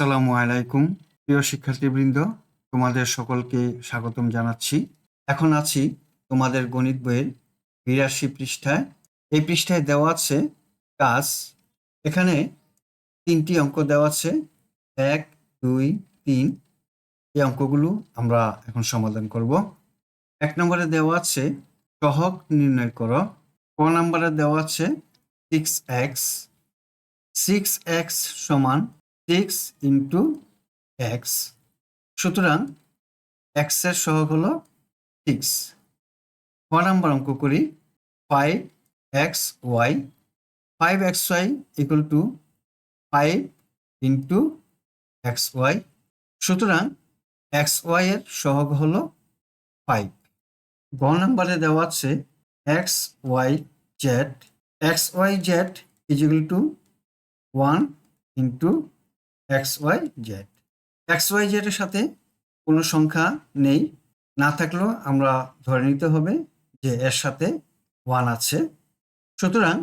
আসসালামু আলাইকুম প্রিয় শিক্ষার্থীবৃন্দ, তোমাদের সকলকে স্বাগতম জানাচ্ছি। এখন আছি তোমাদের গণিত বইয়ের ৮২ পৃষ্ঠায়। এই পৃষ্ঠায় দেওয়া আছে কাজ। এখানে ৩টি অঙ্ক দেওয়া আছে, ১, ২, ৩। এই অঙ্কগুলো আমরা এখন সমাধান করব। ১ নম্বরে দেওয়া আছে সহগ নির্ণয় করো। ক নম্বরে দেওয়া আছে 6x। 6x সমান 6 ইন্টু x, সুতরাং x এর সহগ হলো 6। 4 নম্বর অঙ্ক করি 5xy। 5xy equal to 5 into xy, সুতরাং xy এর সহগ হলো 5। গ নম্বরে দেওয়া আছে xyz। xyz is equal to 1 into xyz। xyz এর সাথে কোনো সংখ্যা নেই, না থাকলেও আমরা ধরে নিতে হবে যে এর সাথে 1 আছে, সুতরাং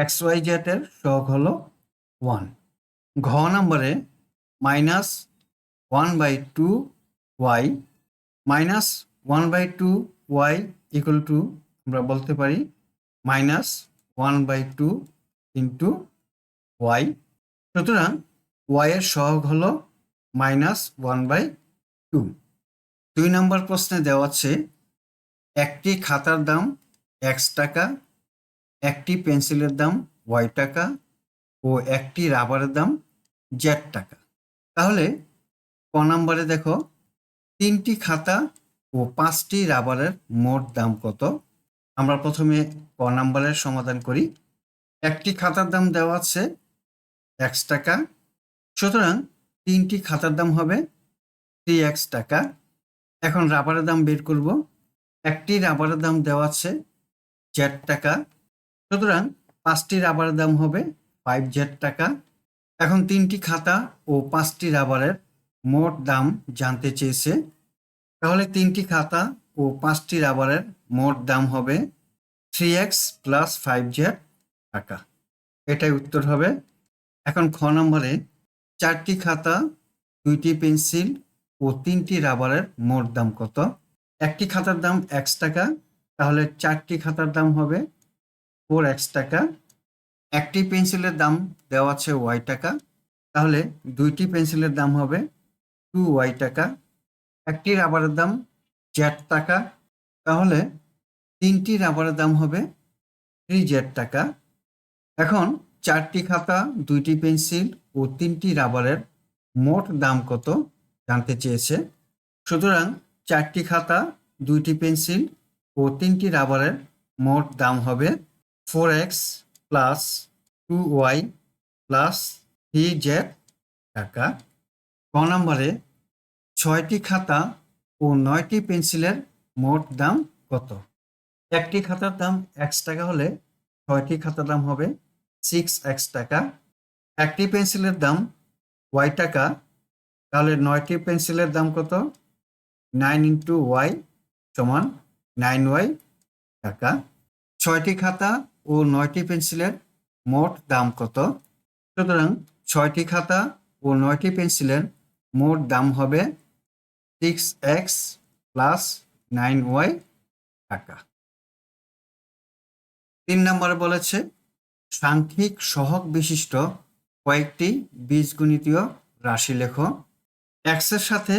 xyz এর সহগ হলো 1। ঘ নম্বরে -1/2y। -1/2y ইকুয়াল টু আমরা বলতে পারি -1/2 ইন্টু y, সুতরাং y এর সহগ হলো -1/2। 2 নম্বর প্রশ্নে দেওয়া আছে একটি খাতার দাম x টাকা, একটি পেন্সিলের দাম y টাকা ও একটি রাবারের দাম z টাকা। তাহলে ক নম্বরে দেখো 3টি খাতা ও 5টি রাবারের মোট দাম কত। আমরা প্রথমে ক নম্বরের সমাধান করি। একটি খাতার দাম দেওয়া আছে x টাকা, সুতরাং 3টি খাতার দাম হবে 3x টাকা। এখন রাবারের দাম বের করব। একটি রাবারের দাম দেওয়া আছে z টাকা, সুতরাং 5টি রাবারের দাম হবে 5z টাকা। এখন 3টি খাতা ও 5টি রাবারের মোট দাম জানতে চেয়েছে, তাহলে 3টি খাতা ও 5টি রাবারের মোট দাম হবে 3x প্লাস 5z টাকা। এটাই উত্তর হবে। এখন খ নম্বরে 4টি খাতা, 2টি পেন্সিল ও 3টি রাবারের মোট দাম কত। একটি খাতার দাম x টাকা, তাহলে 4টি খাতার দাম হবে 4x টাকা। একটি পেন্সিলের দাম দেওয়া আছে y টাকা, তাহলে 2টি পেন্সিলের দাম হবে 2y টাকা। একটি রাবারের দাম z টাকা, তাহলে 3টি রাবারের দাম হবে 3z টাকা। এখন 4টি খাতা, 2টি পেন্সিল ও 3টি রাবারের মোট দাম কত জানতে চেয়েছে, সুতরাং 4টি খাতা, 2টি পেন্সিল ও 3টি রাবারের মোট দাম হবে 4x plus 2y plus 3z টাকা। ক নম্বরে 6টি খাতা ও 9টি পেন্সিলের মোট দাম কত। একটি খাতার দাম x টাকা হলে 6টি খাতার দাম হবে 6x টাকা। একটি পেন্সিলের দাম y টাকা, তাহলে 9টি পেন্সিলের দাম কত, 9 ইন্টু y সমান 9y টাকা। 6টি খাতা ও 9টি পেন্সিলের মোট দাম কত, সুতরাং 6টি খাতা ও 9টি পেন্সিলের মোট দাম হবে 6x প্লাস 9y টাকা। 3 নম্বরে বলেছে সাংখ্যিক সহগ বিশিষ্ট কয়েকটি বীজগণিতীয় রাশি লেখো। x এর সাথে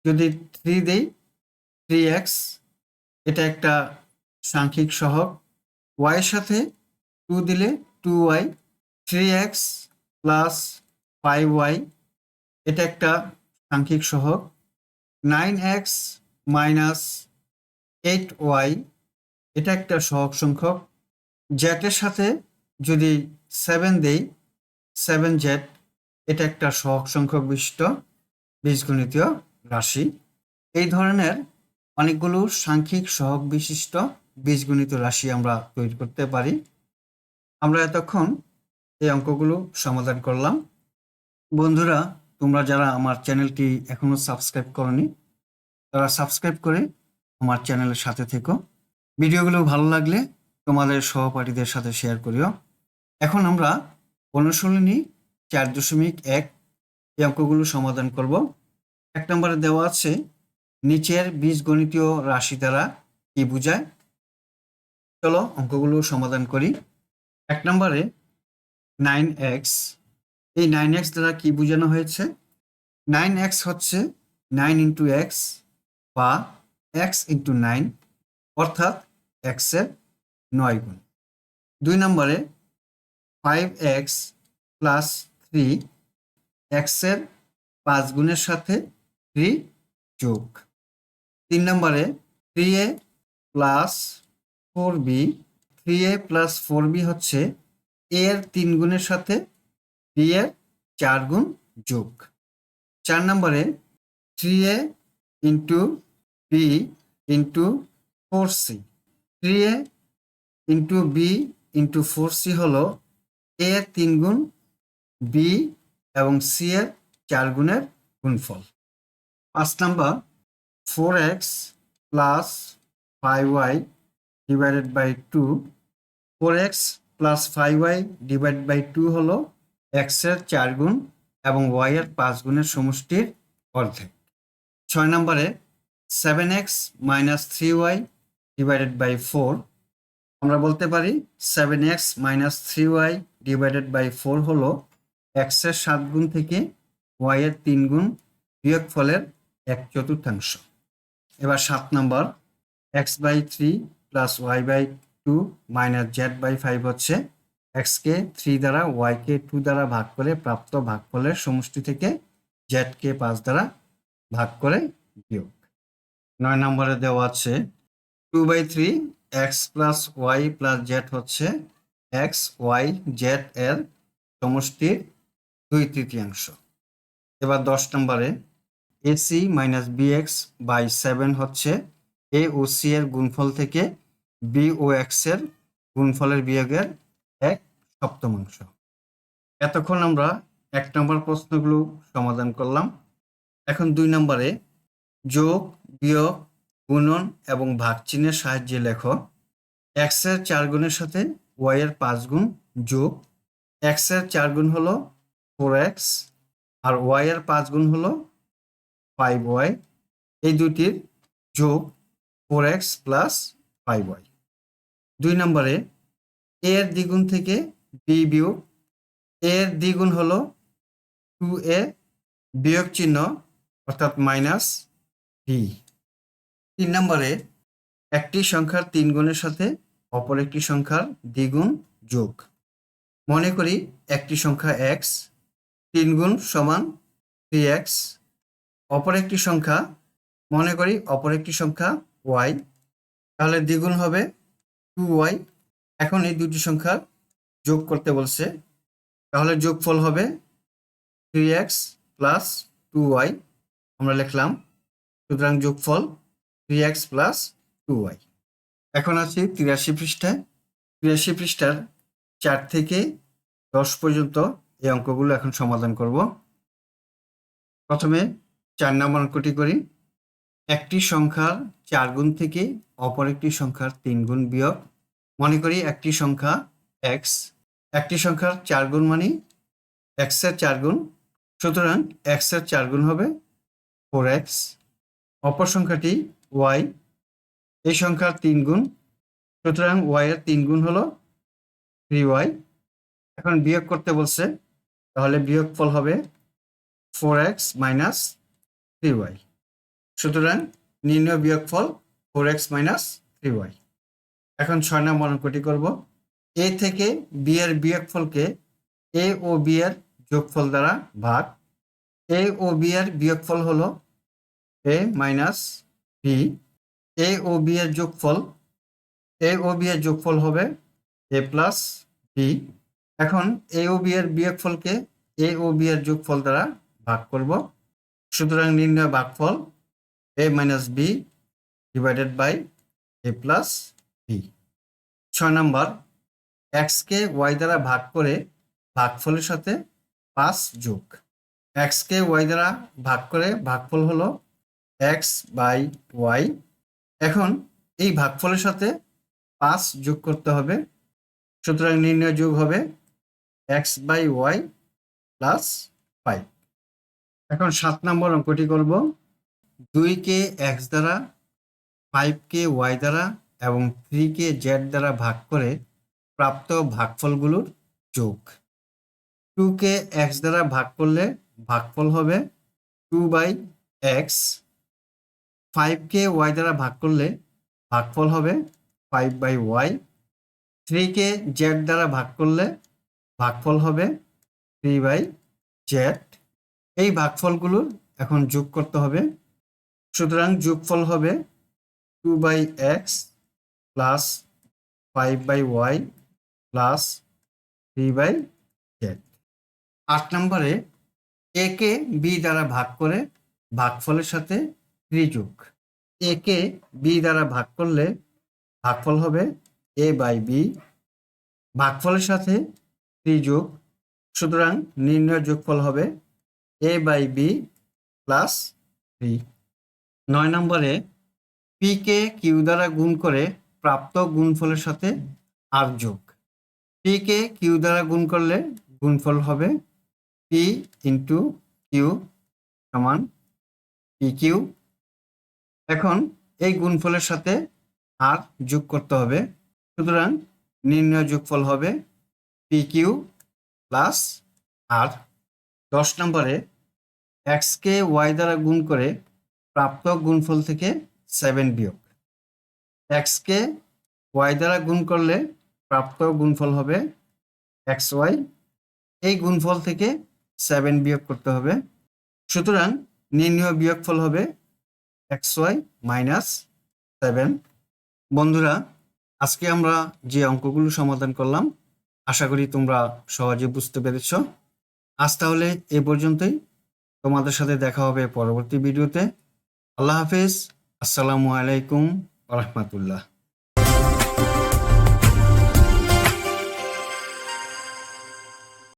যদি 3 দেই 3x, এটা একটা সাংখ্যিক সহগ। y এর সাথে 2 দিলে 2y। 3x প্লাস 5y, এটা একটা সাংখ্যিক সহগ। 9x মাইনাস 8y, এটা একটা সহগ সংখ্যক। z এর সাথে যদি 7 দেই 7z, এটা একটা সহগ সংখ্যক বিশিষ্ট বীজগণিতীয় রাশি। এই ধরনের অনেকগুলো সাংখ্যিক সহগ বিশিষ্ট বীজগণিতীয় রাশি আমরা তৈরি করতে পারি। আমরা এতক্ষণ এই অঙ্কগুলো সমাধান করলাম। বন্ধুরা, তোমরা যারা আমার চ্যানেলটি এখনো সাবস্ক্রাইব করনি, তারা সাবস্ক্রাইব করে আমার চ্যানেলের সাথে থেকো। ভিডিওগুলো ভালো লাগলে তোমাদের সহপাঠীদের সাথে শেয়ার করিও। এখন আমরা অনুশীলনী 4.1 এই অঙ্কগুলো সমাধান করব। 1 নম্বরে দেওয়া আছে নিচের বীজগণিতীয় রাশি দ্বারা কি বোঝায়। চলো অঙ্কগুলো সমাধান করি। 1 নম্বরে 9x, এই 9x দ্বারা কি বোঝানো হয়েছে? 9x হচ্ছে 9 ইন্টু এক্স বা x ইন্টু 9, অর্থাৎ x এর 9 গুণ। 2 নম্বরে 5x প্লাস 3, x এর 5 গুণের সাথে 3 যোগ। 3 নম্বরে 3a plus 4b, 3a plus 4b হচ্ছে a এর 3 গুণের সাথে b এর 4 গুণ যোগ। 4 নম্বরে 3a into b into 4c, 3a into b into 4c হলো a এর 3 গুণ, b এবং c এর 4 গুণের গুণফল। 5 নম্বর 4x plus 5y divided by 2, 4x plus 5y divide by 2 হলো x এর 4 গুণ এবং y এর 5 গুণের সমষ্টির অর্ধেক। 6 নম্বরে 7x minus 3y divided by 4, আমরা বলতে পারি 7x minus 3y divided by 4 হলো x এর 7 গুণ থেকে y এর 3 গুণ বিয়োগফলের 1/4। এবার 7 নম্বর x by 3 plus y by 2 minus z by 5 হচ্ছে x কে 3 দ্বারা y কে 2 দ্বারা ভাগ করে প্রাপ্ত ভাগফলের সমষ্টি থেকে z কে 5 দ্বারা ভাগ করে বিয়োগ। 9 নম্বরে দেওয়া আছে 2/3 x plus y plus z হচ্ছে x, y, z এর সমষ্টির 2/3। এবার 10 নম্বরে ac মাইনাস bx বাই 7 হচ্ছে a ও c এর গুণফল থেকে b ও x এর গুণফলের বিয়োগের 1/7। এতক্ষণ আমরা 1 নম্বর প্রশ্নগুলো সমাধান করলাম। এখন 2 নম্বরে যোগ, বিয়োগ, গুণন এবং ভাগ চিহ্নের সাহায্যে লেখো x এর 4 গুণের সাথে y এর 5 গুণ যোগ। x এর 4 গুণ হলো 4x আর y এর 5 গুণ হলো 5y, এই দুটির যোগ 4x প্লাস 5y। 2 নম্বরে a এর দ্বিগুণ থেকে b বিয়োগ, a এর দ্বিগুণ হলো 2a বিয়োগ চিহ্ন অর্থাৎ মাইনাস b। 3 নম্বরে একটি সংখ্যার 3 গুণের সাথে অপর একটি সংখ্যার দ্বিগুণ যোগ। মনে করি একটি সংখ্যা x, 3 গুণ সমান 3x, অপর একটি সংখ্যা মনে করি অপর একটি সংখ্যা y, তাহলে দ্বিগুণ হবে 2y। এখন এই দুটি সংখ্যার যোগ করতে বলছে, তাহলে যোগফল হবে 3x প্লাস 2y, আমরা লিখলাম। সুতরাং যোগফল 3x প্লাস 2y। এখন আছি 83 পৃষ্ঠায়। 83 পৃষ্ঠার 4 থেকে 10 পর্যন্ত এই অঙ্কগুলো এখন সমাধান করব। প্রথমে 4 নম্বর অঙ্কটি করি। একটি সংখ্যার 4 গুণ থেকে অপর একটি সংখ্যার 3 গুণ বিয়োগ। মনে করি একটি সংখ্যা x, একটি সংখ্যার 4 গুণ মানে x এর 4 গুণ, সুতরাং x এর 4 গুণ হবে 4x। অপর সংখ্যাটি y, এই সংখ্যার 3 গুণ, সুতরাং y এর 3 গুণ হলো 3y। এখন বিয়োগ করতে বলছে, তাহলে বিয়োগফল হবে 4x মাইনাস 3y। সুতরাং নির্ণয় বিয়োগফল 4x মাইনাস 3y। এখন 6 নম্বর অঙ্কটি করব। a থেকে b এর বিয়োগফলকে a ও b এর যোগফল দ্বারা ভাগ। a ও b এর বিয়োগফল হলো a মাইনাস b, a ও b এর যোগফল, a ও b এর যোগফল হবে a প্লাস b। এখন a ও b এর বিয়োগফলকে a ও b এর যোগফল দ্বারা ভাগ করব। সুতরাং নির্ণয় ভাগফল a minus b divided by a plus b। 6 নম্বর x কে y দ্বারা ভাগ করে ভাগফলের সাথে 5 যোগ। x কে y দ্বারা ভাগ করে ভাগফল হলো x বাই y। এখন এই ভাগফলের সাথে 5 যোগ করতে হবে, সুতরাং নির্ণয় যোগ হবে x বাই y প্লাস 5। এখন 7 নম্বর অঙ্কটি করব। 2কে x দ্বারা, 5কে y দ্বারা এবং 3কে z দ্বারা ভাগ করে প্রাপ্ত ভাগফলগুলোর যোগ। 2কে x দ্বারা ভাগ করলে ভাগফল হবে 2/x, 5কে y দ্বারা ভাগ করলে ভাগফল হবে 5/y, 3কে z দ্বারা ভাগ করলে ভাগফল হবে 3/z। এই ভাগফলগুলোর এখন যোগ করতে হবে। সুতরাং যোগফল হবে 2/x plus 5/y plus 3/z। 8 নম্বরে a কে b দ্বারা ভাগ করে ভাগফলের সাথে 3 যোগ। a কে b দ্বারা ভাগ করলে ভাগফল হবে a/b, ভাগফলের সাথে 3 যোগ। সুতরাং নির্ণয় যোগফল হবে a/b প্লাস 3। 9 নম্বরে p কে q দ্বারা গুণ করে প্রাপ্ত গুণফলের সাথে r যোগ। p কে q দ্বারা গুণ করলে গুণফল হবে p ইন্টু q সমান pq। এখন এই গুণফলের সাথে r যোগ করতে হবে। সুতরাং নির্ণয় যোগফল হবে pq প্লাস r। 10 নম্বরে x কে y দ্বারা গুণ করে প্রাপ্ত গুণফল থেকে 7 বিয়োগ। x কে y দ্বারা গুণ করলে প্রাপ্ত গুণফল হবে xy, এই গুণফল থেকে 7 বিয়োগ করতে হবে। সুতরাং নির্ণয় বিয়োগফল হবে xy মাইনাস 7। বন্ধুরা, আজকে আমরা যে অঙ্কগুলো সমাধান করলাম আশা করি তোমরা সহজে বুঝতে পেরেছ। আজ তাহলে এ পর্যন্তই। তোমাদের সাথে দেখা হবে পরবর্তী ভিডিওতে। আল্লাহ হাফেজ। আসসালামু আলাইকুম ওয়া রাহমাতুল্লাহ।